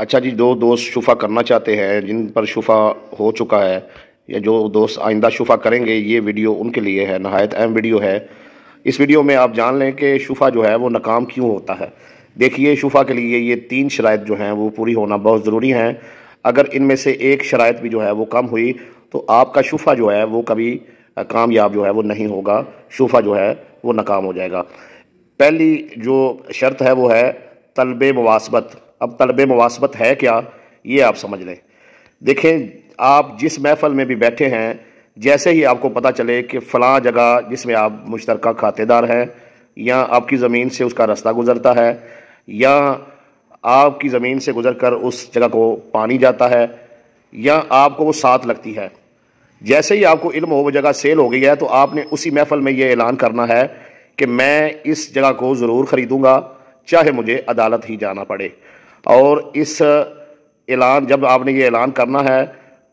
अच्छा जी, जो दोस्त शुफा करना चाहते हैं, जिन पर शुफा हो चुका है या जो दोस्त आइंदा शुफा करेंगे, ये वीडियो उनके लिए है। नहायत अहम वीडियो है। इस वीडियो में आप जान लें कि शुफा जो है वो नाकाम क्यों होता है। देखिए, शुफा के लिए ये 3 शराइत जो हैं वो पूरी होना बहुत ज़रूरी हैं। अगर इनमें से एक शराइत भी जो है वो कम हुई तो आपका शुफा जो है वो कभी कामयाब जो है वो नहीं होगा। शुफा जो है वो नाकाम हो जाएगा। पहली जो शर्त है वो है तलब मुवासबत। अब तलब मुवासबत है क्या, ये आप समझ लें। देखें, आप जिस महफल में भी बैठे हैं, जैसे ही आपको पता चले कि फ़लाँ जगह जिसमें आप मुश्तरका खातेदार हैं, या आपकी ज़मीन से उसका रास्ता गुज़रता है, या आपकी ज़मीन से गुज़र कर उस जगह को पानी जाता है, या आपको वो साथ लगती है, जैसे ही आपको इल्म हो वो जगह सेल हो गई है तो आपने उसी महफल में ये ऐलान करना है कि मैं इस जगह को ज़रूर ख़रीदूँगा, चाहे मुझे अदालत ही जाना पड़े। और इस ऐलान, जब आपने ये ऐलान करना है,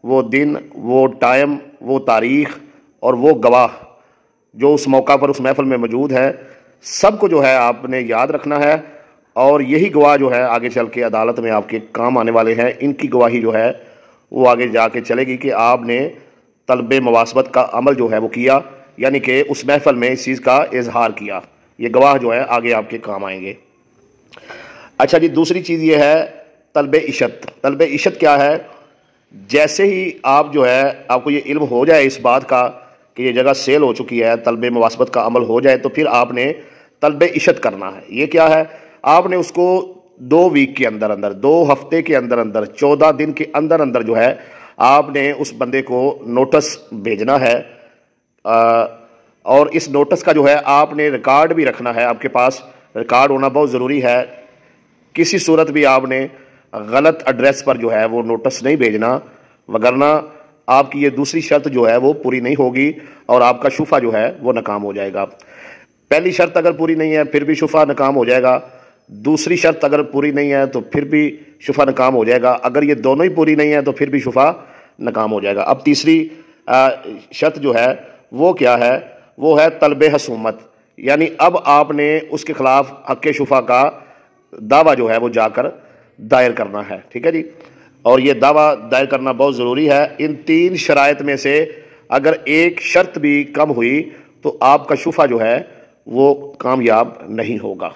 वो दिन, वो टाइम, वो तारीख़ और वो गवाह जो उस मौका पर उस महफल में मौजूद है, सबको जो है आपने याद रखना है। और यही गवाह जो है आगे चल के अदालत में आपके काम आने वाले हैं। इनकी गवाही जो है वो आगे जाके चलेगी कि आपने तलब मुवासबत का अमल जो है वो किया, यानी कि उस महफल में इस चीज़ का इजहार किया। ये गवाह जो है आगे आपके काम आएंगे। अच्छा जी, दूसरी चीज़ ये है तलब इशत। तलब इशत क्या है? जैसे ही आप जो है, आपको ये इल्म हो जाए इस बात का कि ये जगह सेल हो चुकी है, तलब मुवासबत का अमल हो जाए, तो फिर आपने तलब इशत करना है। ये क्या है? आपने उसको 2 वीक के अंदर अंदर, 2 हफ्ते के अंदर अंदर, 14 दिन के अंदर अंदर जो है आपने उस बंदे को नोटिस भेजना है। और इस नोटिस का जो है आपने रिकॉर्ड भी रखना है। आपके पास रिकॉर्ड होना बहुत ज़रूरी है। किसी सूरत भी आपने गलत एड्रेस पर जो है वो नोटिस नहीं भेजना, वगरना आपकी ये दूसरी शर्त जो है वो पूरी नहीं होगी और आपका शुफा जो है वो नाकाम हो जाएगा। पहली शर्त अगर पूरी नहीं है फिर भी शुफा नाकाम हो जाएगा। दूसरी शर्त अगर पूरी नहीं है तो फिर भी शुफा नाकाम हो जाएगा। अगर ये दोनों ही पूरी नहीं है तो फिर भी शुफा नाकाम हो जाएगा। अब तीसरी शर्त जो है वो क्या है? वो है तलब हसूमत, यानी अब आपने उसके खिलाफ हक़ शुफा का दावा जो है वो जाकर दायर करना है। ठीक है जी, और ये दावा दायर करना बहुत ज़रूरी है। इन 3 शराइत में से अगर एक शर्त भी कम हुई तो आपका शुफा जो है वो कामयाब नहीं होगा।